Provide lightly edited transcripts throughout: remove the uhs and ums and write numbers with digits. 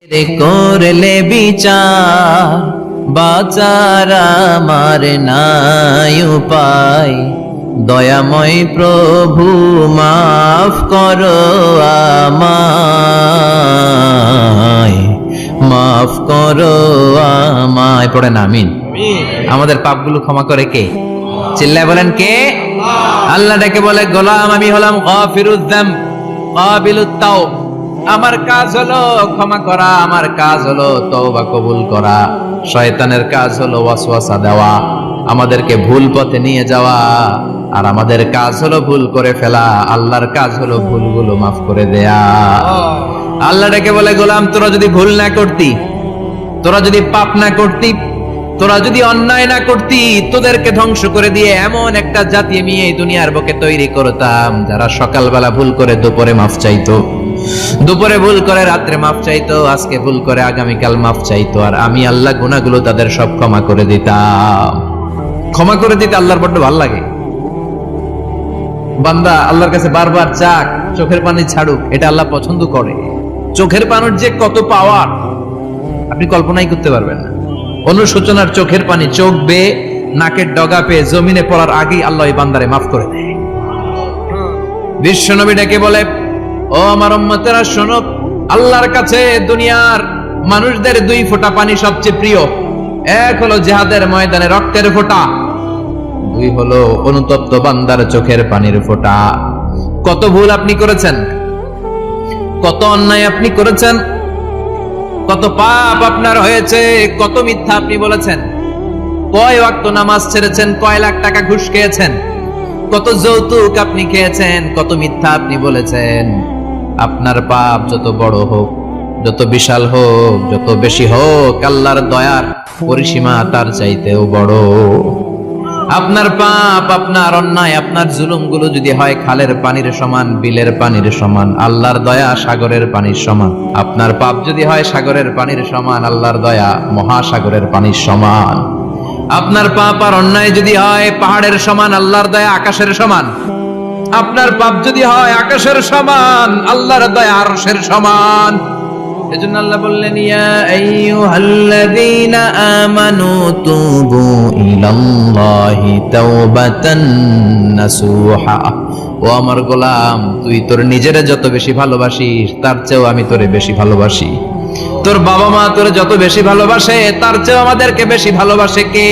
করলে বিচার বাঁচার আমার নাই উপায়, দয়াময় প্রভু মাফ করো আমায়, মাফ করো আমায়। পড়েন আমিন। আমাদের পাপগুলো ক্ষমা করে কে? চিল্লায় বলেন কে? আল্লাহ ডেকে বলে, গোলাম আমি হলাম গাফিরুয যামব কাবিলুত তাওব। আমার কাজ হলো ক্ষমা করা, আমার কাজ হলো তওবা কবুল করা। শয়তানের কাজ হলো ওয়াসওয়াসা দেওয়া, আমাদেরকে ভুল পথে নিয়ে যাওয়া। আর আমাদের কাজ হলো ভুল করে ফেলা, আল্লাহর কাজ হলো ভুলগুলো মাফ করে দেয়া। আল্লাহ ডেকে বলে, গোলাম তোরা যদি ভুল না করতি, তোরা যদি পাপ না করতি, তোরা যদি অন্যায় না করতি, তোদেরকে ধ্বংস করে দিয়ে এমন একটা জাতি আমি এই দুনিয়ার বুকে তৈরি করতাম যারা সকালবেলা ভুল করে দুপুরে মাফ চাইতো, দুপুরে ভুল করে রাত্রে মাফ চাইতো, আজকে ভুল করে আগামীকাল মাফ চাইতো। আর আমি আল্লাহ গুনাহগুলো তাদের সব ক্ষমা করে দিতাম। ক্ষমা করে দিতে আল্লাহর বড্ড ভালো লাগে। বান্দা আল্লাহর কাছে বারবার চাক, চোখের পানি ছাড়ুক, এটা আল্লাহ পছন্দ করে। চোখের পানির যে কত পাওয়ার আপনি কল্পনাই করতে পারবেন না। অনুশোচনার চোখের পানি চোখ বেয়ে নাকের ডগা পেয়ে জমিনে পড়ার আগেই আল্লাহ এই বান্দারে মাফ করে দেয়। বিশ্বনবী ডেকে বলে, ও আমার উম্মতেরা শোনো, আল্লাহর কাছে দুনিয়ার মানুষদের দুই ফোঁটা পানি সবচেয়ে প্রিয়। এক হলো জিহাদের ময়দানে রক্তের ফোঁটা, দুই হলো অনুতপ্ত বান্দার চোখের পানির ফোঁটা। কত ভুল আপনি করেছেন, কত অন্যায় আপনি করেছেন, কত পাপ আপনার হয়েছে, কত মিথ্যা আপনি বলেছেন, কয় ওয়াক্ত নামাজ ছেড়েছেন, কয় লাখ টাকা ঘুষ খেয়েছেন, কত যৌতুক আপনি খেয়েছেন, কত মিথ্যা আপনি বলেছেন। আপনার পাপ যত বড় হোক, যত বিশাল হোক, যত বেশি হোক, আল্লাহর দয়ার পরিসীমা তার চাইতেও বড়। আপনার পাপ, আপনার অন্যায়, আপনার জুলুমগুলো যদি হয় খালের পানির সমান, বিলের পানির সমান, আল্লাহর দয়া সাগরের পানির সমান। আপনার পাপ যদি হয় সাগরের পানির সমান, আল্লাহর দয়া মহাসাগরের পানির সমান। আপনার পাপ আর অন্যায় যদি হয় পাহাড়ের সমান, আল্লাহর দয়া আকাশের সমান। আপনার পাপ যদি হয় আকাশের সমান, আল্লাহর দয়া আরশের সমান। এজন্য আল্লাহ বললেন, ইয়া আইয়ুহাল্লাযীনা আমানু তুবু ইলাল্লাহি তাওবাতান নাসুহা। ও আমার গোলাম, তুই তোর নিজের যত বেশি ভালোবাসিস তার চেয়েও আমি তোরে বেশি ভালোবাসি। তোর বাবা মা তোরে যত বেশি ভালোবাসে তার চেয়েও আমাদেরকে বেশি ভালোবাসে কে?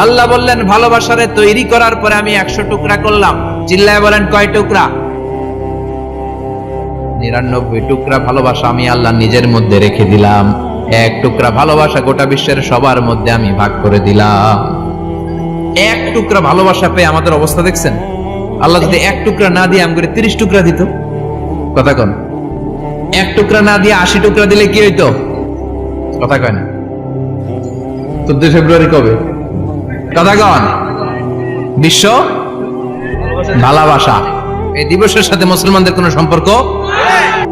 আল্লাহ বললেন, ভালোবাসারে তৈরি করার পরে আমি 100 টুকরা করলাম। চিল্লায় বলেন কয় টুকরা? 99 টুকরা ভালোবাসা আমি আল্লাহ নিজের মধ্যে রেখে দিলাম। 1 টুকরা ভালোবাসা গোটা বিশ্বের সবার মধ্যে আমি ভাগ করে দিলাম। 1 টুকরা ভালোবাসা পেয়ে আমাদের অবস্থা দেখছেন? আল্লাহ যদি 1 টুকরা না দিয়ে আমাকে 30 টুকরা দিত, কথা কন? 1 টুকরা না দিয়ে 80 টুকরা দিলে কি হইতো? কথা কয় না? 14 ফেব্রুয়ারি কবে? কথা কন? বিশ্ব ভালোবাসা এই দিবসের সাথে মুসলমানদের কোন সম্পর্ক?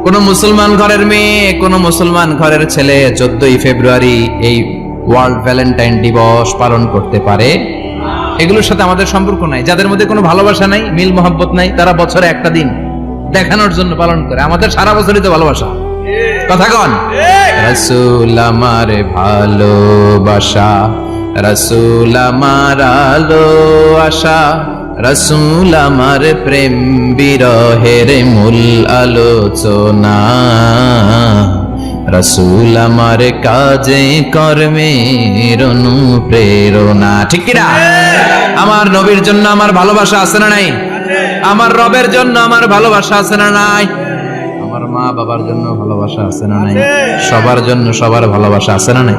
কোন মুসলমান ঘরের মেয়ে, কোন মুসলমান ঘরের ছেলে 14 ফেব্রুয়ারি এই ওয়ার্ল্ড ভ্যালেন্টাইন দিবস পালন করতে পারে? এগুলোর সাথে আমাদের সম্পর্ক নাই। যাদের মধ্যে কোনো ভালোবাসা নাই, মিল মোহাব্বত নাই, তারা বছরে একটা দিন দেখানোর জন্য পালন করে। আমাদের সারা বছরই তো ভালোবাসা। কথা কন? রাসূল আমার ভালোবাসা, রাসূল আমার আলো আশা, রাসূল আমার প্রেম বিরহের মূল আলোচনা, রাসূল আমার কাজে কর্মের অনুপ্রেরণা। ঠিক কি না? আমার নবীর জন্য আমার ভালোবাসা আছে না নাই? আমার রবের জন্য আমার ভালোবাসা আছে না নাই? আমার মা বাবার জন্য ভালোবাসা আছে না নাই? সবার জন্য সবার ভালোবাসা আছে না নাই?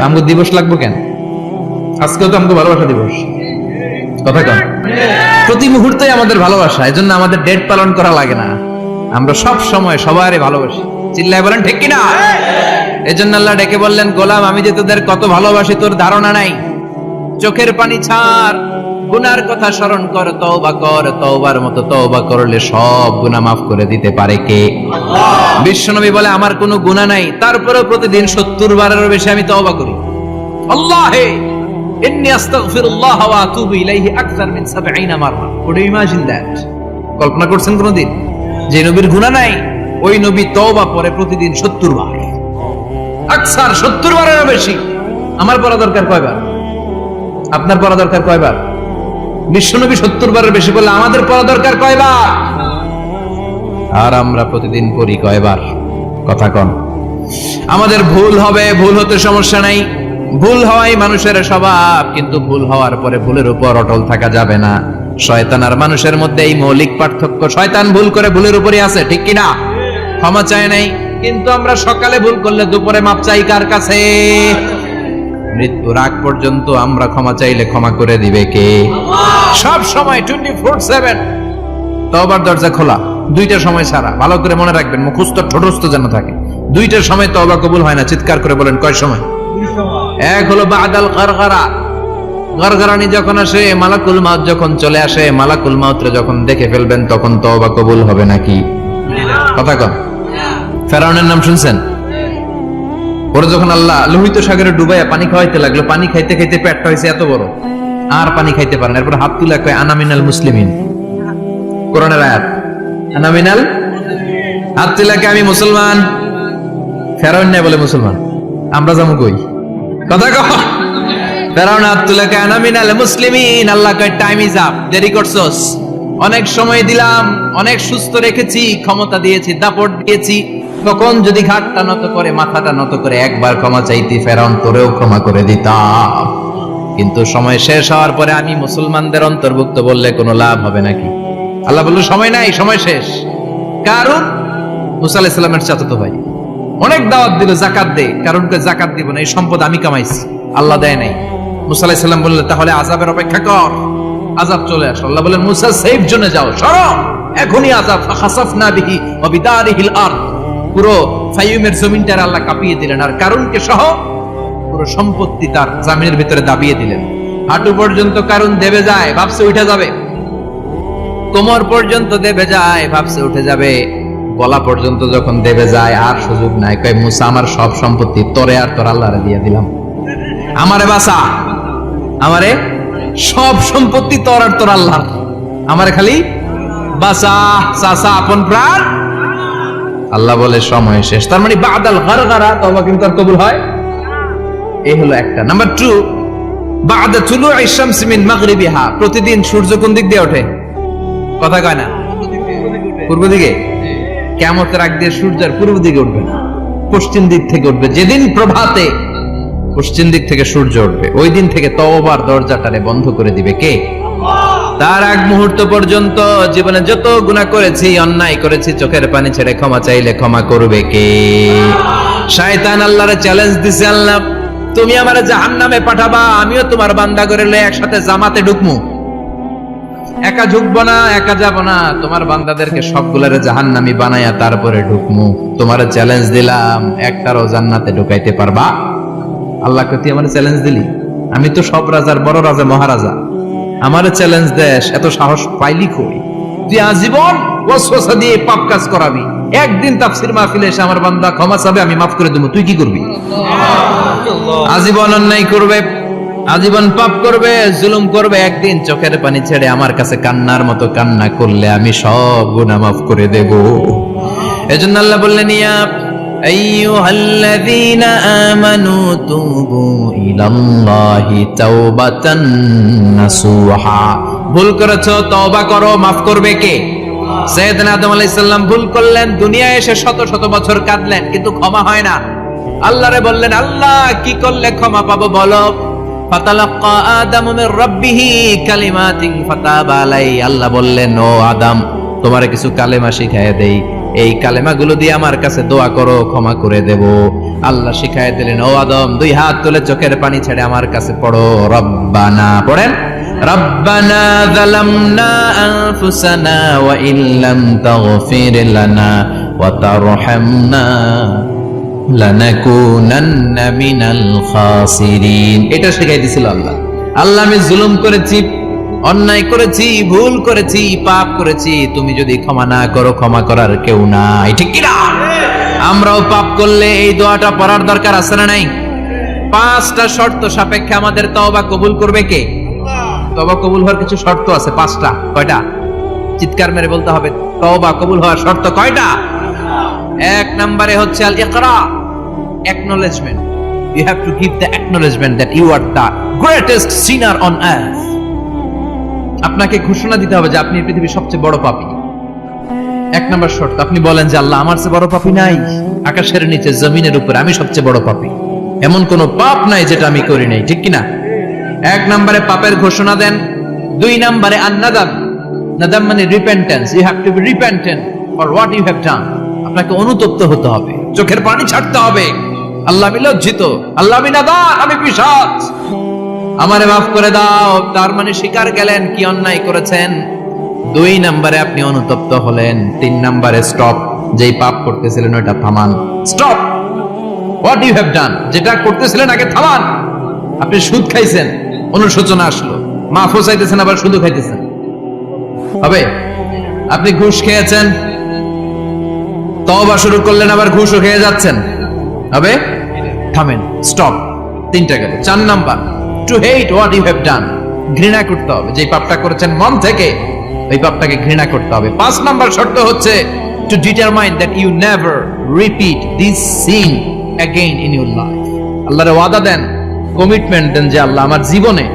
আমগো দিবস লাগবে কেন? আজকেও তো আমগো ভালোবাসা দিবস। কথা কন? প্রতি মুহূর্তে আমাদের ভালোবাসা, এজন্য আমাদের ডেট পালন করা লাগে না। আমরা সব সময় সবারই ভালোবাসি। চিল্লায় বলেন ঠিক কিনা? এজন্য আল্লাহ ডেকে বললেন, গোলাম আমি যে তোদের কত ভালোবাসি তোর ধারণা নাই। চোখের পানি ছাড়, গুনার কথা স্মরণ কর, তওবা কর। তওবার মতো তওবা করলে সব গুনাহ মাফ করে দিতে পারে কে? আল্লাহ। বিশ্বনবী বলে, আমার কোনো গুনাহ নাই, তারপরেও প্রতিদিন 70 বারেরও বেশি আমি তওবা করি। আল্লাহে ইন্নী আস্তাগফিরুল্লাহ ওয়া আতুবু ইলাইহি আকসার মিন 70 মাররা। Could you imagine that? কল্পনা করছেন কোনদিন যে নবীর গুনাহ নাই, ওই নবী তওবা করে প্রতিদিন 70 বার? আকসার 70 বারেরও বেশি। আমার পড়া দরকার কয়বার? আপনার পড়া দরকার কয়বার? বিশ্বনবী 70 বারের বেশি বললে আমাদের পড়া দরকার কয়বার? আর আমরা প্রতিদিন পড়ি কয়বার? কথা কন। আমাদের ভুল হবে, ভুল হতে সমস্যা নাই, ভুল হওয়াই মানুষের স্বভাব, কিন্তু ভুল হওয়ার পরে ভুলের উপর অটল থাকা যাবে না। শয়তান আর মানুষের মধ্যে এই মৌলিক পার্থক্য। শয়তান ভুল করে ভুলের উপরই আছে, ঠিক কিনা? ক্ষমা চায় নাই, কিন্তু আমরা সকালে ভুল করলে দুপুরে মাপ চাই কার কাছে? মৃত্যুর আগ পর্যন্ত আমরা ক্ষমা চাইলে ক্ষমা করে দিবে কে? সব সময় 24/7 তওবার দরজা খোলা, দুইটার সময় ছাড়া। ভালো করে মনে রাখবেন, মুখস্থ ঠোঁটস্থ যেন থাকে। দুইটার সময় তওবা কবুল হয় না, চিৎকার করে বলেন কয় সময়? এক হলো বাদাল গারগারা, গারগারানি যখন আসে, মালাকুল মাউত যখন চলে আসে, মালাকুল মাউতরে যখন দেখে ফেলবেন তখন তওবা কবুল হবে নাকি? কথা কন। ফেরাউনের নাম শুনছেন? ওরা যখন আল্লাহ লোহিত সাগরে ডুবাইয়া পানি খাওয়াইতে লাগলো, পানি খাইতে খাইতে পেটটা হয়েছে এত বড়, আর পানি খাইতে পারে না। এরপর হাত তুলে কয় আনা মিনাল মুসলিমিন, কোরআনের আয়াত, আনা মিনাল, হাত তুলে কয় আমি মুসলমান। ফেরাউন না বলে মুসলমান, আমরা যাবো কই? কথা কন। ফেরাউন হাত তুলে কয় আনা মিনাল মুসলিমিন। আল্লাহ কয় টাইম ইজ আপ, দেরি করছস, অনেক সময় দিলাম, অনেক সুস্থ রেখেছি, ক্ষমতা দিয়েছি, দাপট দিয়েছি, তখন যদি ঘাটটা নত করে, মাথাটা নত করে একবার ক্ষমা চাইতি, ফেরাউন তোরেও ক্ষমা করে দিতাম। কিন্তু সময় শেষ হওয়ার পরে আমি মুসলমানদের অন্তর্ভুক্ত বললে কোনো লাভ হবে নাকি? আল্লাহ বলল সময় নাই, সময় শেষ। কারণ মুসা আলাইহিস সালামের চাচাতো ভাই অনেক দাওয়াত দিল, জাকাত দে, কারণ জাকাত দিব না, এই সম্পদ আমি কামাইছি, আল্লাহ দেয় নাই। মুসা আলাইহিস সালাম বললেন তাহলে আযাবের অপেক্ষা কর, আযাব চলে আসে। আল্লাহ বলেন মুসা সেফ জোনে যাও, সরো, এখনই আযাব। ফাখাসাফনা বিহি ওয়া বিদারিহিল আরদ, পুরো ফাইয়ুমের জমিনটার আল্লাহ কাঁপিয়ে দিলেন, আর কারুনকে সহ পুরো সম্পত্তি তার জামিনের ভিতরে দাবিয়ে দিলেন। হাঁটু পর্যন্ত কারুন দেবে যায়, ভাবছে উঠে যাবে, কোমর পর্যন্ত দেবে যায়, ভাবছে উঠে যাবে, গলা পর্যন্ত যখন দেবে যায় আর সুযোগ নাই। কয় মুসা আমার সব সম্পত্তি তোরে আর তোর আল্লাহরে দিয়ে দিলাম, আমারে বাঁচা, আমারে সব সম্পত্তি তোর আর তোর আল্লাহ, আমারে খালি বাঁচা, চাচা আপন প্রাণ। আল্লাহ বলে সময় শেষ। তার মানে বাদাল গারগারা তওবা কিন্তু আর কবুল হয়? এই হলো একটা। নাম্বার 2, বাদা তুলুই শামসি মিন মাগরিবিহা, প্রতিদিন সূর্য কোন দিক দিয়ে ওঠে? কথা কয় না? পূর্ব দিকে। কিয়ামতের আগ দিয়ে সূর্য আর পূর্ব দিকে উঠবে না, পশ্চিম দিক থেকে উঠবে। যেদিন প্রভাতে পশ্চিম দিক থেকে সূর্য উঠবে, ওই দিন থেকে তওবার দরজাটারে বন্ধ করে দিবে কে? তার আগ মুহূর্ত পর্যন্ত জীবনে যত গুনাহ করেছি, অন্যায় করেছি, চোখের পানি ছেড়ে ক্ষমা চাইলে ক্ষমা করবে কে? শয়তান আল্লাহরে চ্যালেঞ্জ দিছে, আল্লাহ তুমি আমারে জাহান্নামে পাঠাবা, আমিও তোমার বান্দা করে লয়ে একসাথে জামাতে ঢুকমু, একা ঢুকবো না, একা যাব না, তোমার বান্দাদেরকে সবগুলারে জাহান্নামী বানায়া তারপরে ঢুকমু। তোমারে চ্যালেঞ্জ দিলাম, একটারও জান্নাতে ঢুকাইতে পারবা? আল্লাহকে তুই আমার চ্যালেঞ্জ দিলি, আমি তো সব রাজার বড় রাজা, মহারাজা, আমার চ্যালেঞ্জ দেশ, এত সাহস পাইলি কই? তুই আজীবন ওয়াসওয়াসা দিয়ে পাপ কাজ করাবি, একদিন তাফসীর মাহফিলে এসে আমার বান্দা ক্ষমা চাবে, আমি মাফ করে দেব, তুই কি করবি? আজীবন অন্যায় করবে, আজীবন পাপ করবে, জুলুম করবে, একদিন চোখের পানি ছেড়ে আমার কাছে কান্নার মতো কান্না করলে আমি সব গুনাহ মাফ করে দেব। এজন্য আল্লাহ বললেন ইয়া আইয়ুহাল্লাযীনা আমানু তুবু ইলাল্লাহি তাওবাতান নাসুহা, ভুল করেছো তওবা করো, মাফ করবে কে? সাইয়েদনা আদম আলাইহিস সালাম ভুল করলেন, দুনিয়ায় এসে শত শত বছর কাঁদলেন, কিন্তু ক্ষমা হয় না। আল্লাহরে বললেন আল্লাহ কি করলে ক্ষমা পাবো বলো? ফাতালাক্কা আদামু মির রাব্বিহি কালিমাতিন ফাতাবা আলাইহি, আল্লাহ বললেন ও আদম তোমারে কিছু কালেমা শিখায় দেই, এই কালেমাগুলো দিয়ে আমার কাছে দোয়া করো, ক্ষমা করে দেব। আল্লাহ শিখায় দিলেন ও আদম দুই হাত তুলে চোখের পানি ছেড়ে আমার কাছে পড়ো, রব্বানা, পড়েন রব্বানা যালামনা আনফুসানা ওয়া ইল্লাম তাগফির লানা ওয়া তারহামনা লানাকুনান্না মিনাল খাসিরিন। এটা শিখাই দিয়েছিল আল্লাহ। আল্লাহ আমি জুলুম করেছি, অন্যায় করেছি, ভুল করেছি, পাপ করেছি, তুমি যদি ক্ষমা না করো ক্ষমা করার কেউ নাই, ঠিক কি না? আমরাও পাপ করলে এই দোয়াটা পড়ার দরকার আছে না নাই? 5টা শর্ত সাপেক্ষে আমাদের তওবা কবুল করবে কে? তওবা কবুল হওয়ার কিছু শর্ত আছে 5টা। কয়টা? চিৎকার মেরে বলতে হবে, তওবা কবুল হওয়ার শর্ত কয়টা? 1 নম্বরে হচ্ছে আল ইকরা, acknowledgement. You have to give the acknowledgement that you are the greatest sinner on earth. আপনাকে ঘোষণা দিতে হবে যে আপনি পৃথিবীর সবচেয়ে বড় পাপী। এক নম্বর শর্ত, আপনি বলেন যে আল্লাহ আমার চেয়ে বড় পাপী নাই, আকাশের নিচে জমিনের উপরে আমি সবচেয়ে বড় পাপী, এমন কোন পাপ নাই যেটা আমি করি নাই, ঠিক কিনা? এক নম্বরে পাপের ঘোষণা দেন। দুই নম্বরে আন-নাদাম, নাদাম মানে repentance. You have to be repentant for what you have done. আপনাকে অনুতপ্ত হতে হবে, চোখের পানি ছাড়তে হবে। আল্লাহ আমি লজ্জিত, আল্লাহ আমি নাদান, আমি পিশাচ, আমারে মাফ করে দাও। তার মানে স্বীকার গেলেন কি অন্যায় করেছেন। দুই নম্বরে আপনি অনুতপ্ত হলেন। তিন নম্বরে স্টপ, যেই পাপ করতেছিলেন ওটা থামান। Stop what you have done, যেটা করতেছিলেন আগে থামান। আপনি সুদ খাইছেন, অনুশোচনা আসলো, মাফও চাইতেছেন, আবার সুদও খাইতেছেন, হবে? আপনি ঘুষ খেয়েছেন, তওবা শুরু করলেন, আবার ঘুষও খেয়ে যাচ্ছেন, হবে? থামেন, স্টপ। তিনটা গেল। চার number, to hate what you have done, ঘৃণা করতে হবে। যে পাপটা করেছেন মন থেকে, ওই পাপটাকে ঘৃণা করতে হবে। পাঁচ নাম্বার শর্ত হচ্ছে to determine that you never repeat this sin again in your life. আল্লাহর ওয়াদা দেন, কমিটমেন্ট দেন যে আল্লাহ আমার জীবনে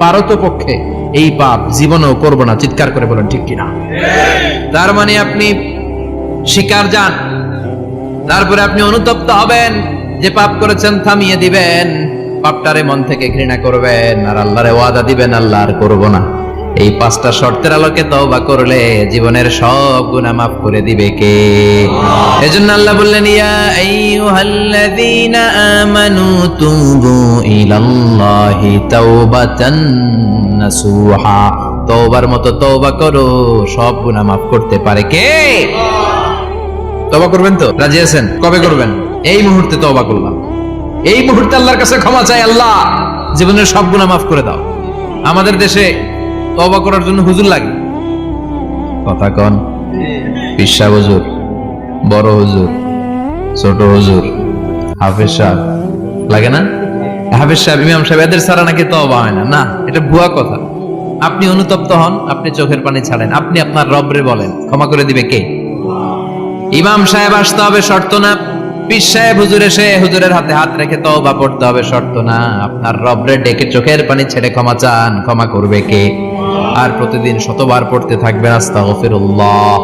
পারতপক্ষে এই পাপ জীবনেও করব না। চিৎকার করে বলেন ঠিক কিনা? তার মানে আপনি স্বীকার যান, তারপরে আপনি অনুতপ্ত হবেন, যে পাপ করেছেন থামিয়ে দিবেন, পাপটারে মন থেকে ঘৃণা করবেন, আর আল্লাহরে ওয়াদা দিবেন আল্লাহ আর করব না। এই পাঁচটা শর্তের আলোকে তওবা করলে জীবনের সব গুনাহ মাফ করে দিবে কে? এজন্য আল্লাহ বললেন, ইয়া আইয়ুহাল্লাযীনা আমানু তুবু ইলাল্লাহি তাওবাতান নাসুহা। তওবার মতো তওবা করো, সব গুনাহ মাফ করতে পারে কে? তওবা করবেন তো? রাজি আছেন? কবে করবেন? এই মুহূর্তে তওবা করলাম, এই মুহূর্তে আল্লাহর কাছে ক্ষমা চাই, আল্লাহ জীবনের সব গুনাহ মাফ করে দাও। আমাদের দেশে তওবা করার জন্য হুজুর লাগে, কথা কন? পিসা হুজুর, বড় হুজুর, ছোট হুজুর, হাফেজ সাহেব লাগে না? হাফেজ সাহেব, ইমাম সাহেব, এদের ছাড়া নাকি তওবা হয় না। না, এটা ভুয়া কথা। আপনি অনুতপ্ত হন, আপনি চোখের পানি ছাড়েন, আপনি আপনার রবরে বলেন, ক্ষমা করে দিবে কে? ইমাম সাহেব আসতে হবে শর্ত না, পীর সাহেব হুজুর এসে হুজুরের হাতে হাত রেখে তওবা পড়তে হবে শর্ত না। আপনার রবরে ডেকে চোখের পানি ছেড়ে ক্ষমা চান, ক্ষমা করবে কে? আর প্রতিদিন শতবার পড়তে থাকবেন আস্তাগফিরুল্লাহ।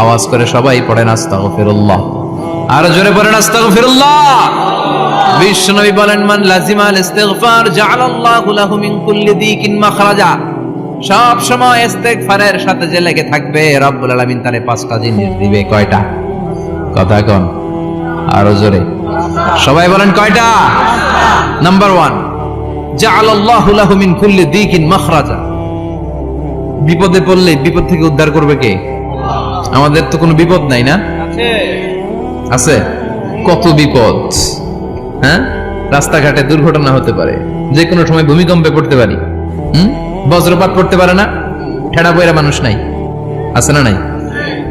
আওয়াজ করে সবাই পড়েন আস্তাগফিরুল্লাহ, আর জোরে পড়েন আস্তাগফিরুল্লাহ। বিশ্বনবী বলেন, মান লাজিমাল ইস্তিগফার জাআলাল্লাহু লাহু মিন কুল্লি দিকিন মাখরাজা। সব সময় ইস্তিগফারের সাথে যে লেগে থাকবে, রব্বুল আলামিন তারে পাঁচটা জিনিস দিবে। কয়টা? কথা কন আরো জোরে, সবাই বলেন কয়টা? নাম্বার 1, জাআলাল্লাহু লাহু মিন কুল্লি দিকিন মাখরাজা। বিপদে পড়লে বিপদ থেকে উদ্ধার করবে কে? আমাদের তো কোনো বিপদ নাই না? আছে। কত বিপদ, হ্যাঁ? রাস্তাঘাটে দুর্ঘটনা হতে পারে, যে কোনো সময় ভূমিকম্পে পড়তে পারি, বজ্রপাত পড়তে পারে না, ঠেড়া বইরা মানুষ নাই, আছে না নাই?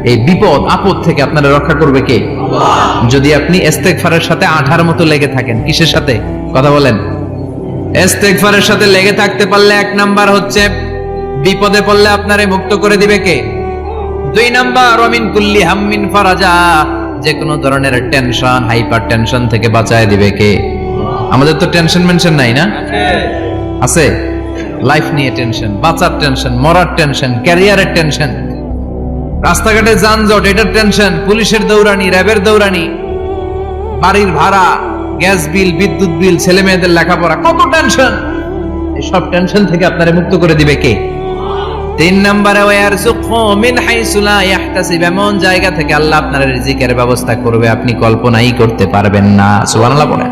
এই বিপদ আপদ থেকে আপনারা রক্ষা করবে কে? যদি আপনি ইস্তেগফারের সাথে আঠার মতো লেগে থাকেন। কিসের সাথে? কথা বলেন। ইস্তেগফারের সাথে লেগে থাকতে পারলে এক নাম্বার হচ্ছে বিপদে পড়লে আপনারে মুক্ত করে দিবে কে? 2 নাম্বার, ওয়ামিন কুল্লি হাম্মিন ফারাজা। যে কোনো ধরনের টেনশন, হাইপার টেনশন থেকে বাঁচায় দিবে কে? আমাদের তো টেনশন মেনশন নাই না? আছে। লাইফ নিয়ে টেনশন, বাঁচার টেনশন, মরার টেনশন, ক্যারিয়ারের টেনশন, রাস্তাঘাটে যানজট, এটার টেনশন, পুলিশের দৌড়ানি, র্যাবের দৌড়ানি, বাড়ির ভাড়া, গ্যাস বিল, বিদ্যুৎ বিল, ছেলে মেয়েদের লেখাপড়া, কত টেনশন। এই সব টেনশন থেকে আপনারে মুক্ত করে দিবে কে? 3 নম্বরে, ওয়ারযুকহু মিন হাইসু লা ইয়াহতাসিব। এমন জায়গা থেকে আল্লাহ আপনার রিজিকের ব্যবস্থা করবে আপনি কল্পনাই করতে পারবেন না। সুবহানাল্লাহ পড়েন।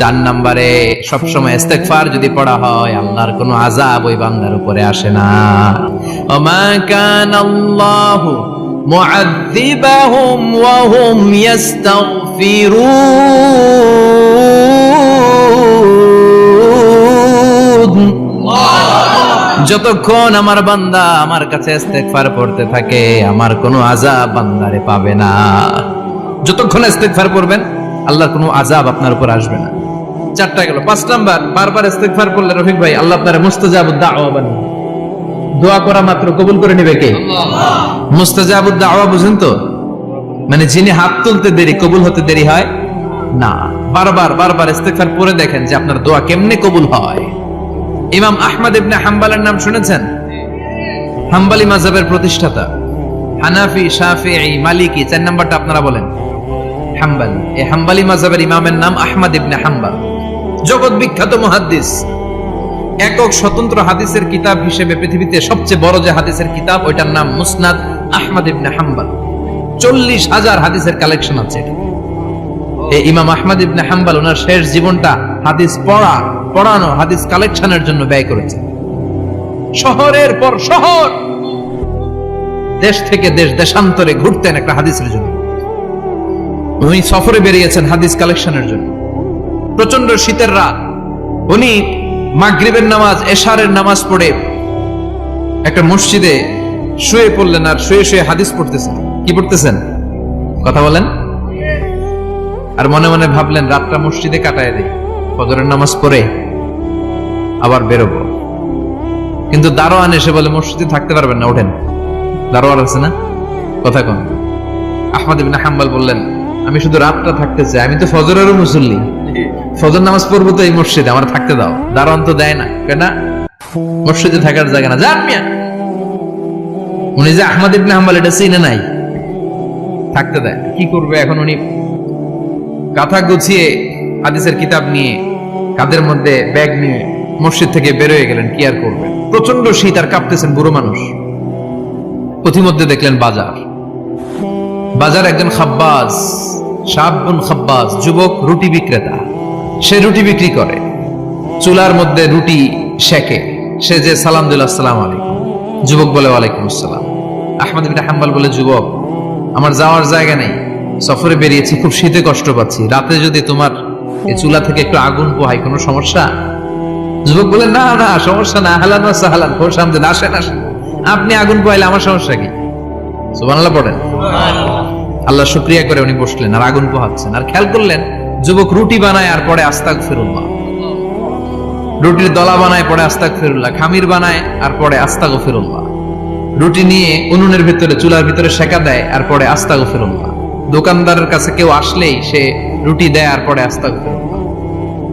4 নম্বরে, সবসময় ইস্তেগফার যদি পড়া হয়, আল্লাহর কোনো আযাব ওই বান্দার উপরে আসে না। ওমা কানাল্লাহু মুআযযিবাহুম ওয়া হুম ইস্তাগফিরুন। যতক্ষণ আমার বান্দা আমার কাছে ইস্তেগফার পড়তে থাকে, আমার কোনো আযাব বান্দারে পাবে না। যতক্ষণ ইস্তেগফার পড়বেন, আল্লাহর কোনো আযাব আপনার উপর আসবে না। 4টা গেল। 5 নাম্বার, বারবার ইস্তেগফার করলে রফিক ভাই আল্লাহ আপনারে মুস্তাজাবুদ দাওয়া বানাবে। দোয়া করা মাত্র কবুল করে নেবে কে? মুস্তাজাবুদ দাওয়া বুঝেন তো? মানে যিনি হাত তুলতে দেরি কবুল হতে দেরি হয়, না, বারবার বারবার ইস্তেগফার পড়ে দেখেন যে আপনার দোয়া কেমনে কবুল হয়। ইমাম আহমদ ইবনে হাম্বলের নাম শুনেছেন? হাম্বলি মাযহাবের প্রতিষ্ঠাতা। হানাফি, শাফিঈ, মালিকি, 4 নাম্বারটা আপনারা বলেন। হাম্বলি, এই হাম্বলি মাযহাবের ইমামের নাম আহমদ ইবনে হাম্বল। জগৎ বিখ্যাত মুহাদ্দিস। একক স্বতন্ত্র হাদিসের কিতাব হিসেবে পৃথিবীতে সবচেয়ে বড় যে হাদিসের কিতাব, ওইটার নাম মুসনাদ আহমদ ইবনে হাম্বল। 40,000 হাদিসের কালেকশন আছে। এই ইমাম আহমদ ইবনে হাম্বল ওনার শেষ জীবনটা হাদিস পড়ানো, হাদিস কালেকশনের জন্য ব্যয় করেছেন। শহরের পর শহর, দেশ থেকে দেশ, দেশান্তরে ঘুরতেন একটা হাদিসের জন্য। উনি সফরে বেরিয়েছেন হাদিস কালেকশনের জন্য। প্রচন্ড শীতের রাত, উনি মাগরিবের নামাজ, এশারের নামাজ পড়ে একটা মসজিদে শুয়ে পড়লেন, আর শুয়ে শুয়ে হাদিস পড়তেছেন। কি পড়তেছেন? কথা বলেন। আর মনে মনে ভাবলেন রাতটা মসজিদে কাটায় দেই, ফজরের নামাজ পড়ে আবার বেরোবো। কিন্তু দারোয়ান এসে বলে মসজিদে থাকতে পারবেন না, ওঠেন। দারোয়ান আছে না, কথা কম। আহমদ ইবনে হাম্বল বললেন, আমি শুধু রাতটা থাকতে চাই, আমি তো ফজরেরও মুসল্লি, ফজর নামাজ পড়বো তো এই মসজিদে, আমার থাকতে দাও। দারোয়ান তো দেয় না, কেন? মসজিদে থাকার জায়গা না, যান মিয়া। উনি যে আহমদ ইবনে হাম্বল এটা চিনে নাই, থাকতে দেয়। কি করবে এখন? উনি কাঁথা গুছিয়ে হাদিসের কিতাব নিয়ে, কাঁধের মধ্যে ব্যাগ নিয়ে মসজিদ থেকে বেরোয় গেলেন। কি আর করবেন, প্রচন্ড শীত, আর কাঁপতেছেন, বুড়ো মানুষ। পথিমধ্যে দেখলেন বাজার একজন খাব্বাজ, শাবুন খাব্বাজ, যুবক রুটি বিক্রেতা। সে রুটি বিক্রি করে, চুলার মধ্যে রুটি সেকে। সে যে সালাম দিল, আসসালামু আলাইকুম। যুবক বলে, ওয়ালাইকুম আসসালাম। আহমদ ইবনে হাম্বল বলে, যুবক, আমার যাওয়ার জায়গা নেই, সফরে বেরিয়েছি, খুব শীতে কষ্ট পাচ্ছি, রাতে যদি তোমার এই চুলা থেকে একটু আগুন পোহাই, কোনো সমস্যা? যুবক বলে, না না, সমস্যা না, আহলান ওয়া সাহলান, খোশ আমদেদ, আসেন আসেন, আপনি আগুন পোহাইলে আমার সমস্যা কি? সুবহানাল্লাহ পড়েন। আল্লাহ শুকরিয়া করে উনি বসলেন আর আগুন পোহাচ্ছেন। আর খেয়াল করলেন যুবক রুটি বানায় আর পরে আস্তাগফিরুল্লাহ, রুটির দলা বানায় পরে আস্তাগফিরুল্লাহ, খামির বানায় আর পরে আস্তাগফিরুল্লাহ, রুটি নিয়ে উনুনের ভিতরে, চুলার ভিতরে সেকা দেয় আর পরে আস্তাগফিরুল্লাহ। দোকানদারের কাছে কেউ আসলেই সে রুটি দেয় আর পরে আস্তাগফিরুল্লাহ।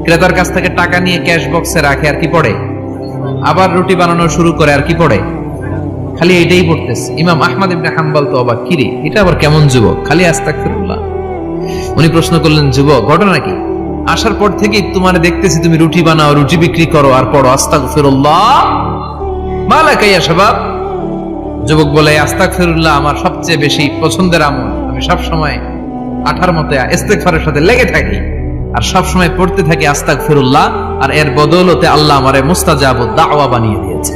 ক্রেতার কাছ থেকে টাকা নিয়ে ক্যাশ বক্সে রাখে আর কি পড়ে? আবার রুটি বানানো শুরু করে আর কি পড়ে? খালি এটাই পড়তেছে। ইমাম আহমদ ইবনে হাম্বল তো অবাক, কিরে এটা আবার কেমন যুবক, খালি আস্তাগফিরুল্লাহ। উনি প্রশ্ন করলেন, যুবক ঘটনা কি? আসার পর থেকেই তোমার দেখতেছি তুমি রুটি বানাও, রুটি বিক্রি করো আর পড়ো আস্তাগফিরুল্লাহ, মালাকা ইয়া শাবাব। যুবক বলে, আস্তাগফিরুল্লাহ আমার সবচেয়ে বেশি পছন্দের আমল, আমি সব সময় আঠার মতো ইস্তেগফারের সাথে লেগে থাকি আর সব সময় পড়তে থাকি আস্তাগফিরুল্লাহ, আর এর বদৌলতে আল্লাহ আমারে মুস্তাজাবুদ দাওয়া বানিয়ে দিয়েছে।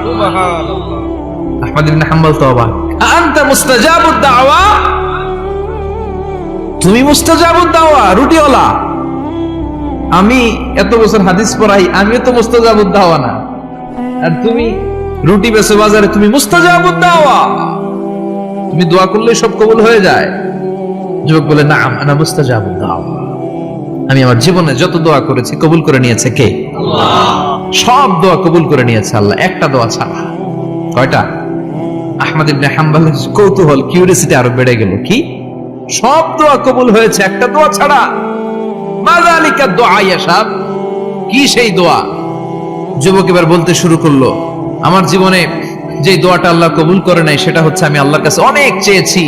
সুবহানাল্লাহ। আহমদ ইবনে হাম্বল তো অবাক, আনতা মুস্তাজাবুদ দাওয়া, তুমি মুস্তাজাবুদ দাওয়া, রুটিওয়ালা। আমি এত বছর হাদিস পড়াই, আমিও তো মুস্তাজাবুদ দাওয়া না, আর তুমি রুটি বেচো বাজারে, তুমি মুস্তাজাবুদ দাওয়া, তুমি দোয়া করলে সব কবুল হয়ে যায়। যুবক বলে, নাম আনা মুস্তাজাবুদ দাওয়া, আমি আমার জীবনে যত দোয়া করেছি কবুল করে নিয়েছে কে? আল্লাহ। সব দোয়া কবুল করে নিয়েছে আল্লাহ, একটা দোয়া ছাড়া। কয়টা? আহমদ ইবনে হাম্বলের কৌতূহল, কিউরিওসিটি আরো বেড়ে গেল। কি? সব দোয়া কবুল হয়েছে, একটা দোয়া ছাড়া। মাযালিকা দুআ ইয়া শাব, কি সেই দোয়া? যুবক এবার বলতে শুরু করলো, আমার জীবনে যে দোয়াটা আল্লাহ কবুল করে নাই সেটা হচ্ছে আমি আল্লাহর কাছে অনেক চেয়েছি,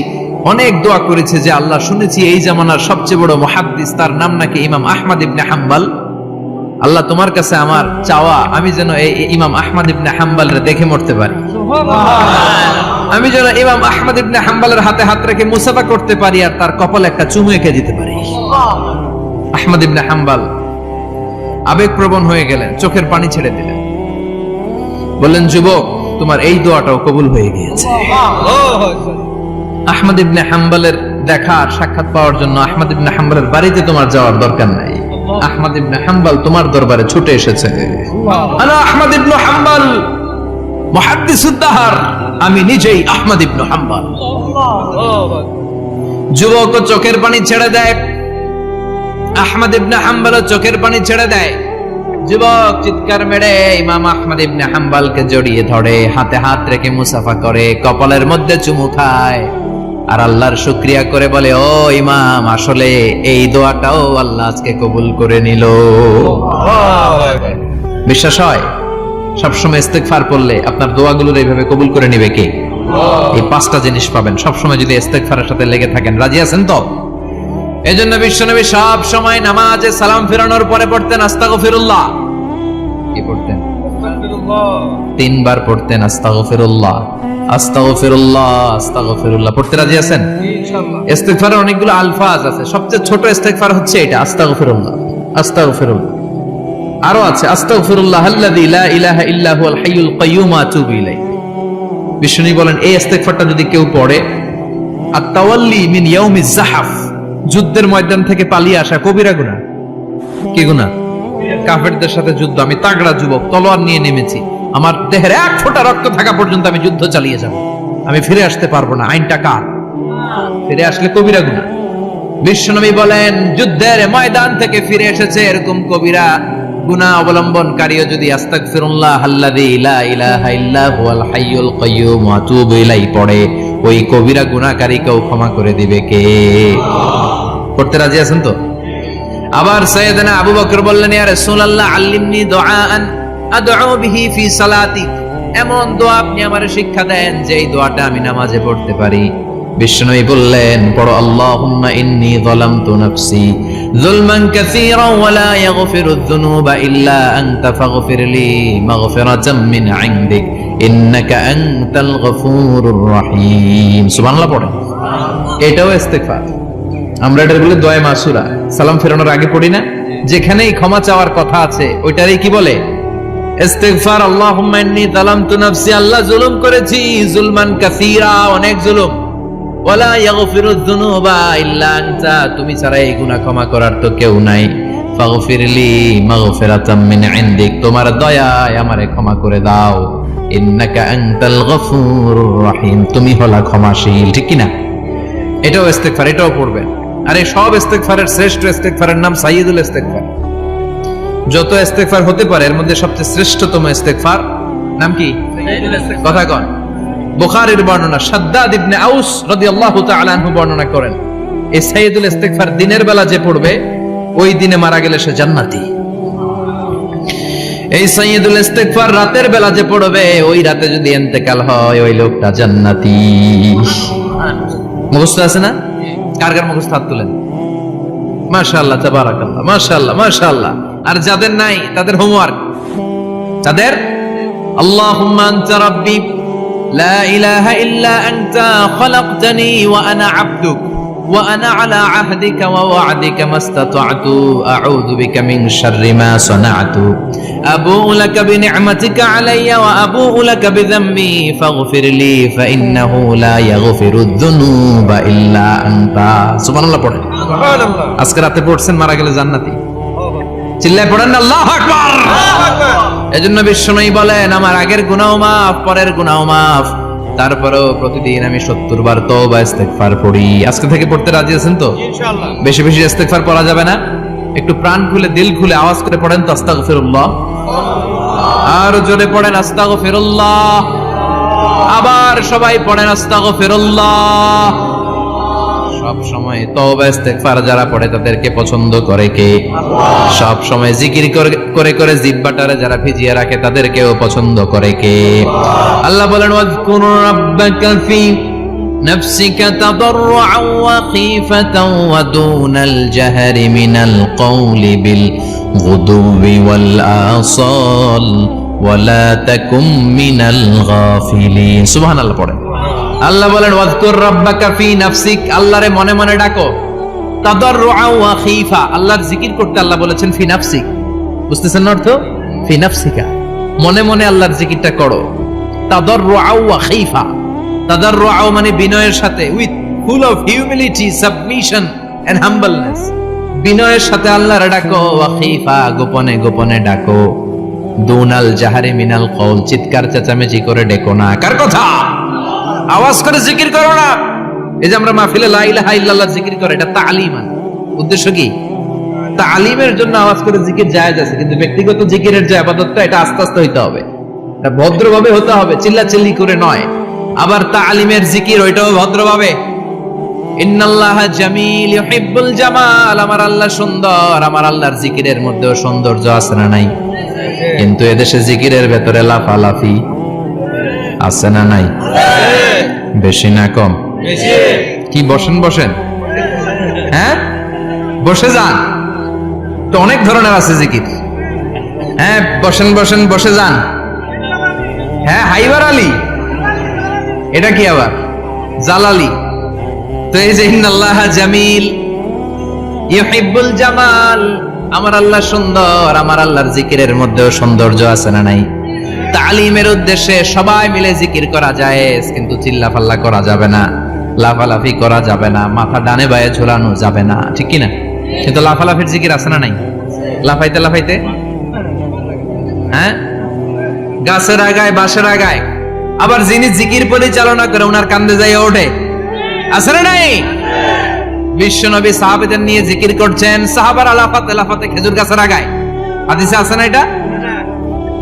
অনেক দোয়া করেছে যে আল্লাহ, শুনেছি এই জামানার সবচেয়ে বড় মুহাদ্দিস, তার নাম নাকি ইমাম আহমদ ইবনে হাম্বল। আল্লাহ তোমার কাছে আমার চাওয়া, আমি যেন এই ইমাম আহমদ ইবনে হাম্বলের দেখে মরতে পারি, আমি যেন ইমাম আহমদ ইবনে হাম্বলের হাতে হাত রেখে মুসাফা করতে পারি আর তার কপালে একটা চুমু এঁকে দিতে পারি। আহমদ ইবনে হাম্বল আবেগপ্রবণ হয়ে গেলেন, চোখের পানি ছেড়ে দিলেন, বললেন, যুবক তোমার এই দোয়াটাও কবুল হয়ে গিয়েছে। আহমদ ইবনে হাম্বলের দেখা আর সাক্ষাৎ পাওয়ার জন্য আহমদ ইবনে হাম্বলের বাড়িতে তোমার যাওয়ার দরকার নাই, আহমদ ইবনে হাম্বল তোমার দরবারে ছুটে এসেছে। আনা আহমদ ইবনে হাম্বল মুহাদ্দিসুদ দাহর, আমি নিজেই আহমদ ইবনে হাম্বল। যুবক চোখের পানি ছেড়ে দেয়, আহমদ ইবনে হাম্বল চোখের পানি ছেড়ে দেয়। যুবক চিৎকার মেরে ইমাম আহমদ ইবনে হাম্বলকে জড়িয়ে ধরে, হাতে হাত রেখে মুসাফা করে, কপালের মধ্যে চুমু খায়। আর আল্লাহর শুকরিয়া করে বলে, ও ইমাম, আসলে এই দোয়াটাও আল্লাহ আজকে কবুল করে নিল। বিশ্বাস হয়? সবসময় ইস্তেগফার করলে আপনার দোয়াগুলোর এইভাবে কবুল করে নিবে কে? এই পাঁচটা জিনিস পাবেন সবসময় যদি ইস্তেগফারের সাথে লেগে থাকেন। রাজি আছেন তো? এজন্য বিশ্বনবী সব সময় নামাজে সালাম ফেরানোর পরে পড়তেন আস্তাগফিরুল্লাহ। কি পড়তেন? তিনবার পড়তেন আস্তাগফিরুল্লাহ, আস্তাগফিরুল্লাহ, আস্তাগফিরুল্লাহ। পড়তে রাজি আছেন? ইনশাআল্লাহ। ইস্তেগফারের অনেকগুলো আলফাজ আছে, সবচেয়ে ছোট ইস্তেগফার হচ্ছে এটা, আস্তাগফিরুল্লাহ, আস্তাগফিরুল্লাহ। আরো আছে আস্তাগফিরুল্লাহ আল্লাযী লা ইলাহা ইল্লা হুয়াল হাইয়ুল কাইয়্যুম ওয়া আতুবু ইলাইহি। বিশ্বনবী বলেন এই ইস্তেগফারটা যদি কেউ পড়ে, আত-তাওয়াল্লি মিন ইয়াউমিজ যাহাফ, যুদ্ধের ময়দান থেকে পালিয়ে আসা কবিরা গুনাহ। কি গুনাহ? কাফেরদের সাথে যুদ্ধ, আমি তাগড়া যুবক, তলোয়ার নিয়ে নেমেছি, আমার দেহের এক ফোঁটা রক্ত থাকা পর্যন্ত আমি যুদ্ধ চালিয়ে যাব, আমি ফিরে আসতে পারবো না, আইনটা কার? ফিরে আসলে কবিরা গুনাহ। বিশ্বনবী বলেন যুদ্ধের ময়দান থেকে ফিরে এসেছে এরকম কবিরা গুনাহ অবলম্বনকারীও যদি আস্তাগফিরুল্লাহ আল্লাযী লা ইলাহা ইল্লা হুয়াল হাইয়ুল কাইয়্যুম ওয়া আতুবু ইলাইহি পড়ে, ওই কবিরা গুনাহকারীকেও ক্ষমা করে দিবে কে? করতে রাজি আছেন তো? আবার সাইয়েদনা আবু বকর বললেন, ইয়া রাসূলুল্লাহ আল্লিমনি দুআআন আদউ বিহি ফি সালাতি, এমন দোয়া আপনি আমারে শিক্ষা দেন যে এই দোয়াটা আমি নামাজে পড়তে পারি। বিশ্বনবী বললেন, পড়ো আল্লাহুম্মা ইন্নী যালামতু নাফসি যুলমান কাসীরান ওয়া লা ইয়াগফিরুয যুনুবা ইল্লা আনতা ফাগফিরলি মাগফিরাতাম মিন ইনদিক ইন্নাকা আনতাল গফুরুর রহিম। সুবহানাল্লাহ পড়েন। এটাও ইস্তেগফার। আমরা এটা বলে দোয়া মাসুরা, সালাম ফেরানোর আগে পড়ি না? যেখানেই ক্ষমা চাওয়ার কথা আছে ওইটারই কি বলে? ইস্তেগফার। আল্লাহুম্মা ইন্নী যালামতু নাফসি, আল্লাহ জুলুম করেছি, যুলমান কাসীরা, অনেক জুলুম, ওয়ালা ইয়াগফিরুয যুনুবা ইল্লা আনতা, তুমি ছাড়া এই গুনাহ ক্ষমা করার তো কেউ নাই, ফাগফিরলি মাগফিরাতাম মিন ইনদিক, তোমার দয়ায় আমারে ক্ষমা করে দাও, ইন্নাকা আনতাল গফুরুর রহিম, তুমি হলা ক্ষমাশীল। ঠিক কি না? এটাও ইস্তেগফার, এটাও পড়বেন। আর এই সব ইস্তেগফারের শ্রেষ্ঠ ইস্তেগফারের নাম সাইয়্যিদুল ইস্তেগফার। যত ইস্তেগফার হতে পারে এর মধ্যে সবচেয়ে শ্রেষ্ঠতম ইস্তেগফার নাম কি? সাইয়্যিদুল ইস্তেগফার। কথা কন। বুখারীর বর্ণনা, শাদ্দাদ ইবনে আউস রাদিয়াল্লাহু তাআলা আনহু বর্ণনা করেন, এই সাইয়্যিদুল ইস্তেগফার দিনের বেলা যে পড়বে ওই দিনে মারা গেলে সে জান্নাতি। এই সাইয়্যিদুল ইস্তেগফার রাতের বেলা যে পড়বে ওই রাতে যদি ইন্তেকাল হয় ওই লোকটা জান্নাতি। মুখস্থ আছে না? কার কার মুখস্থ হাত তুলেন? মাশাআল্লাহ, তাবারাকাল্লাহ, মাশাআল্লাহ, মাশাআল্লাহ। আর যাদের নাই তাদের হোমওয়ার্ক, তাদের আল্লাহুম্মা আনতা রাব্বি লা ইলাহা ইল্লা আনতা খালাকতানি ওয়া আনা আবদুক ওয়া আনা আলা আহদিকা ওয়া ওয়া'দিকা মাস্তাতা'তু আউযু বিকা মিন শাররি মা সানা'তু আবু'ু লাকা বিনি'মাতিকা আলাইয়া ওয়া আবু'ু লাকা বিযামবি ফাগফিরলি ফাইন্নাহু লা ইয়াগফিরুয যুনুবা ইল্লা আনতা। সুবহানাল্লাহ পড়েন। সুবহানাল্লাহ। আজকে রাতে পড়ছেন, মারা গেলে জান্নাতি। চিল্লায় পড়েন আল্লাহু আকবার। আল্লাহু আকবার। এজন্য বিশ্বনবী বলেন, আমার আগের গুনাহ মাফ, পরের গুনাহ মাফ, তারপরেও প্রতিদিন আমি 70 বার তওবা ইস্তেগফার পড়ি। আজকে থেকে পড়তে রাজি আছেন তো? ইনশাআল্লাহ। বেশি বেশি ইস্তেগফার পড়া যাবে না? একটু প্রাণ খুলে দিল খুলে আওয়াজ করে পড়েন তো আস্তাগফিরুল্লাহ। আর জোরে পড়েন আস্তাগফিরুল্লাহ। আবার সবাই পড়েন আস্তাগফিরুল্লাহ। সব সময় তওবা ইস্তেগফার যারা পড়ে তাদেরকে পছন্দ করে কে? আল্লাহ। সব সময় জিকির করে করে জিহ্বাটারে যারা ভিজিয়ে রাখে তাদেরকেও পছন্দ করে কে? আল্লাহ বলেন, ওয়াজকুর রাব্বাকা ফি নাফসিকা তাদাররুআন ওয়া খীফাতান ওয়া দুনাল জাহরি মিনাল কওলি বিল গুদুবি ওয়াল আসাল ওয়া লা তাকুম মিনাল গাফিলিন। সুবহানাল্লাহ পড়েন। আল্লাহ বলেন, ওয়াজকুর রাব্বাকা ফি নাফসিক, আল্লাহরে মনে মনে ডাকো, তাদাররুআন ওয়া খীফা, আল্লাহর জিকির করতে আল্লাহ বলেছেন ফি নাফসিক। বুঝতেছেন না অর্থ? ফি নাফসিকা, মনে মনে আল্লাহর জিকিরটা করো। তাদাররুআন ওয়া খীফা, তাদাররুআ মানে বিনয়ের সাথে, with full of humility, submission and humbleness, বিনয়ের সাথে আল্লাহরে ডাকো। ওয়া খীফা, গোপনে গোপনে ডাকো। দুনাল জাহারি মিনাল কওল, চিৎকার চেঁচামেচি করে ডেকো না। কার কথা? আওয়াজ করে জিকির করো না। এই যে আমরা মাহফিলে লা ইলাহা ইল্লাল্লাহ জিকির করে, এটা তালিমান। উদ্দেশ্য কি? তালিমের জন্য আওয়াজ করে জিকির জায়েজ আছে, কিন্তু ব্যক্তিগত জিকিরের যে ইবাদতটা এটা আস্তে আস্তে হইতে হবে, এটা ভদ্রভাবে হতে হবে, চিল্লাচিল্লি করে নয়। আবার তালিমের জিকির ওইটাও ভদ্রভাবে, ইন্নাল্লাহা জামিল ইউহিব্বুল জামাল, আমার আল্লাহ সুন্দর, আমার আল্লাহর জিকিরের মধ্যেও সৌন্দর্য আছে না নাই? কিন্তু এদেশে জিকিরের ভেতরে লাফালাফি আছে না নাই? বেশি না কম? কি বসেন বসেন, হ্যাঁ বসে যান তো, অনেক ধরনের আছে জিকির। হ্যাঁ বসেন বসেন, বসে যান। হ্যাঁ হাইবার আলী, এটা কি আবার জালালি? তো এই যে ইন্নাল্লাহা জামিল ইউহিব্বুল জামাল, আমার আল্লাহ সুন্দর, আমার আল্লাহর জিকিরের মধ্যেও সৌন্দর্য আছে না নাই? তালিমের উদ্দেশ্যে সবাই মিলে জিকির করা যায়, কিন্তু চিল্লাফাল্লা করা যাবে না, লাফালাফি করা যাবে না, মাথা ডানে বায়ে ঝোলানো যাবে না, ঠিক কি না? কিন্তু লাফালাফির জিকির আছে না নাই? লাফাইতে লাফাইতে, হ্যাঁ গাছের আগায় বাঁশের আগায়, আবার যিনি জিকির পরিচালনা করে ওনার কান্দে যাই ওঠে, আছে না নাই? বিশ্বনবী সাহাবাদের নিয়ে জিকির করছেন, সাহাবারা লাফাতে লাফাতে খেজুর গাছের আগায়, হাদিসে আছে না এটা?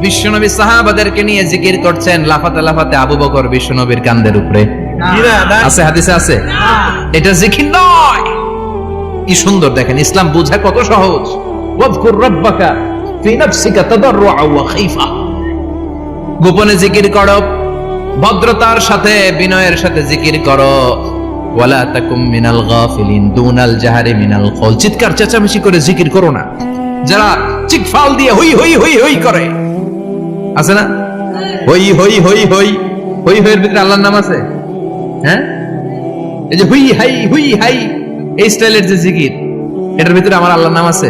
বিশ্বনবী সাহাবাদেরকে নিয়ে জিকির করছেন, লাফাতে লাফাতে আবু বকর বিশ্বনবীর কান্দের উপরে, আছে হাদিসে আছে? এটা জিকির নয়। কি সুন্দর দেখেন, ইসলাম বোঝা কত সহজ। ওয়াযকুর রাব্বাকা ফি নাফসিকা তাদাররুআ ওয়া খাইফা, গোপনে জিকির করো, ভদ্রতার সাথে বিনয়ের সাথে জিকির করো। ওয়ালা তাকুম মিনাল গাফিলিন দুনাল জাহারি মিনাল কওল, চিৎকার চেঁচামেচি করে জিকির করো না। যারা চিকফাল দিয়ে হই হই হই হই করে, আছে না? হই হই হই হই হই হইয়ের ভিতরে আল্লাহর নাম আছে? হ্যাঁ, এই যে হুই হাই হুই হাই, এই স্টাইলের যে জিকির, এটার ভিতরে আমার আল্লাহর নাম আছে?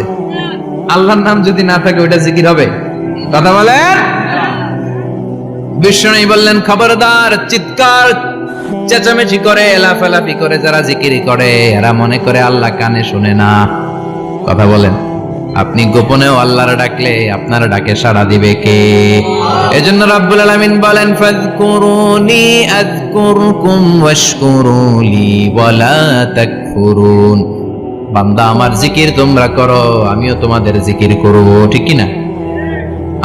আল্লাহর নাম যদি না থাকে ওইটা জিকির হবে? কথা বলেন। বিষ্ণু বললেন খবরদার, চিৎকার চেঁচামেচি করে লাফালাফি করে যারা জিকিরি করে এরা মনে করে আল্লাহ কানে শুনে না। কথা বলেন। আপনি গোপনেও আল্লাহর ডাকলে আপনার ডাকে সাড়া দিবে কে? এজন্য রাব্বুল আলামিন বলেন ফাযকুরুনি আযকুরকুম ওয়াশকুরুলি ওয়ালা তাকফুরুন, বান্দা আমার জিকির তোমরা করো, আমিও তোমাদের জিকির করব, ঠিক কি না?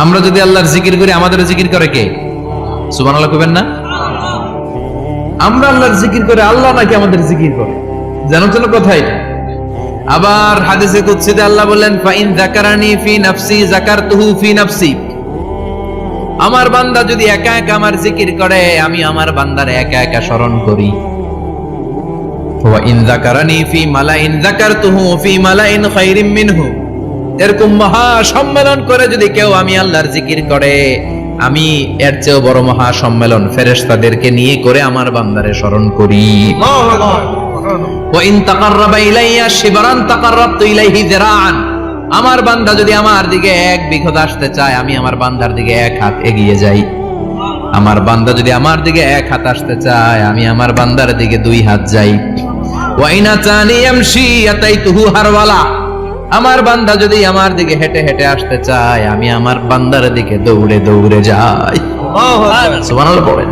আমরা যদি আল্লাহর জিকির করি আমাদের জিকির করে কে? সুবহানাল্লাহ কইবেন না? আমরা আল্লাহর জিকির করে আল্লাহ নাকি আমাদের জিকির করে? জানো তো কথা এটা। আবার হাদিসে কুদসিতে আল্লাহ বললেন ফাইন যাকারানি ফি নাফসি যাকারতুহু ফি নাফসি, আমার বান্দা যদি একা একা আমার জিকির করে আমি আমার বান্দারে একা একা স্মরণ করি। ওয়া ইন যাকারানি ফি মালাইন যাকারতুহু ফি মালাইন খায়রিম মিনহু, এরকম মহা সম্মেলন করে যদি কেউ আমি আল্লাহর জিকির করে আমি এর চেয়েও বড় মহা সম্মেলন ফেরেশতাদেরকে নিয়ে করে আমার বান্দারে স্মরণ করি। ওয়া ইন তাকাররাবা ইলাইয়া শিবরান তাকাররাবতু ইলাইহি যিরাআন, আমার বান্দা যদি আমার দিকে এক বিঘত আসতে চায় আমি আমার বান্দার দিকে এক হাত এগিয়ে যাই। আমার বান্দা যদি আমার দিকে এক হাত আসতে চায় আমি আমার বান্দার দিকে দুই হাত যাই। ওয়া ইন আতানি ইয়ামশি আতাইতুহু হারওয়ালা, আমার বান্দা যদি আমার দিকে হেঁটে হেঁটে আসতে চায় আমি আমার বান্দার দিকে দৌড়ে দৌড়ে যাই। সুবহানাল্লাহ বলেন।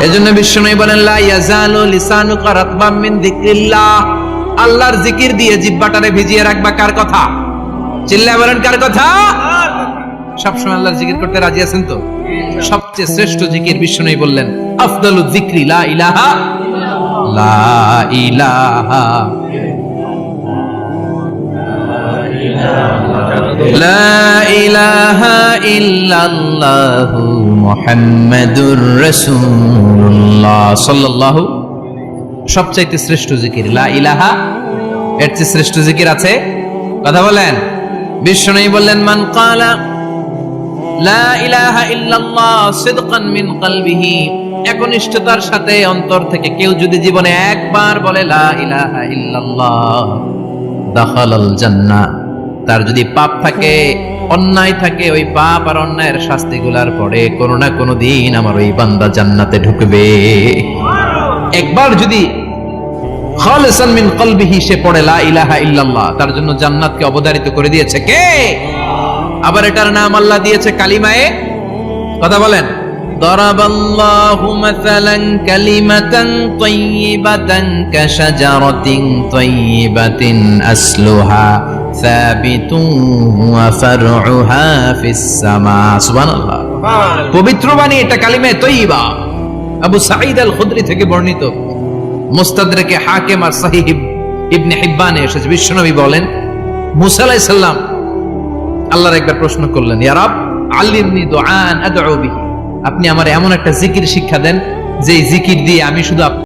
এজন্য বিশ্বনবী বলেন লা ইয়াজালু লিসানুকা রাতবাম মিন যিকরিল্লাহ, আল্লাহর জিকির দিয়ে জিহ্বাটারে ভিজিয়ে রাখবা। কার কথা? চিল্লায় বলেন কার কথা? সবসময় আল্লাহর জিকির করতে রাজি আছেন তো? সবচেয়ে শ্রেষ্ঠ জিকির বিশ্বনবী বললেন আফদালু যিকরি লা ইলাহা লা ইলাহা লা ইলাহা ইল্লাল্লাহু মুহাম্মাদুর রাসূলুল্লাহ সাল্লাল্লাহু, সবচাইতে শ্রেষ্ঠ জিকির লা ইলাহা, এর চেয়ে শ্রেষ্ঠ জিকির আছে? কথা বলেন। বিশ্বনবী বললেন মান ক্বালা লা ইলাহা ইল্লাল্লাহ সিদকান মিন কলবিহি, একনিষ্ঠতার সাথে অন্তর থেকে কেউ যদি জীবনে একবার বলে লা ইলাহা ইল্লাল্লাহ দাখালাল জান্নাহ, তার যদি পাপ থাকে অন্যায় থাকে ওই পাপ আর অন্যায়ের শাস্তিগুলার পরে কোনো না কোনো দিন আমার ওই বান্দা জান্নাতে ঢুকবে। একবার যদি খালিসান মিন কলবিহি সে পড়ে লা ইলাহা ইল্লাল্লাহ, তার জন্য জান্নাতকে অবধারিত করে দিয়েছে কে? আবার এটার নাম আল্লাহ দিয়েছে কালিমায়ে। কথা বলেন। দরাবাল্লাহু মাসালান কালিমাতান তাইয়িবাতান কাশাজারাতিন তাইয়িবাতিন আসলুহা সাবিতুন ওয়া ফারউহা ফিস সামা। সুবহানাল্লাহ। পবিত্র বাণী এটা কালিমায়ে তাইয়িবা। আবু সাঈদ আল খুদরি থেকে বর্ণিত মুস্তাদরাকে হাকিম আর সহিহ ইবনে হিব্বানে এসেছে, বিশ্বনবী বলেন মুসা আলাইহিস সালাম আল্লাহর একবার প্রশ্ন করলেন, ইয়া রাব আল্লিমনি দুআন আদউ বিহি, আপনি আমার এমন একটা জিকির শিক্ষা দেন যে জিকির দিয়ে আমি শুধু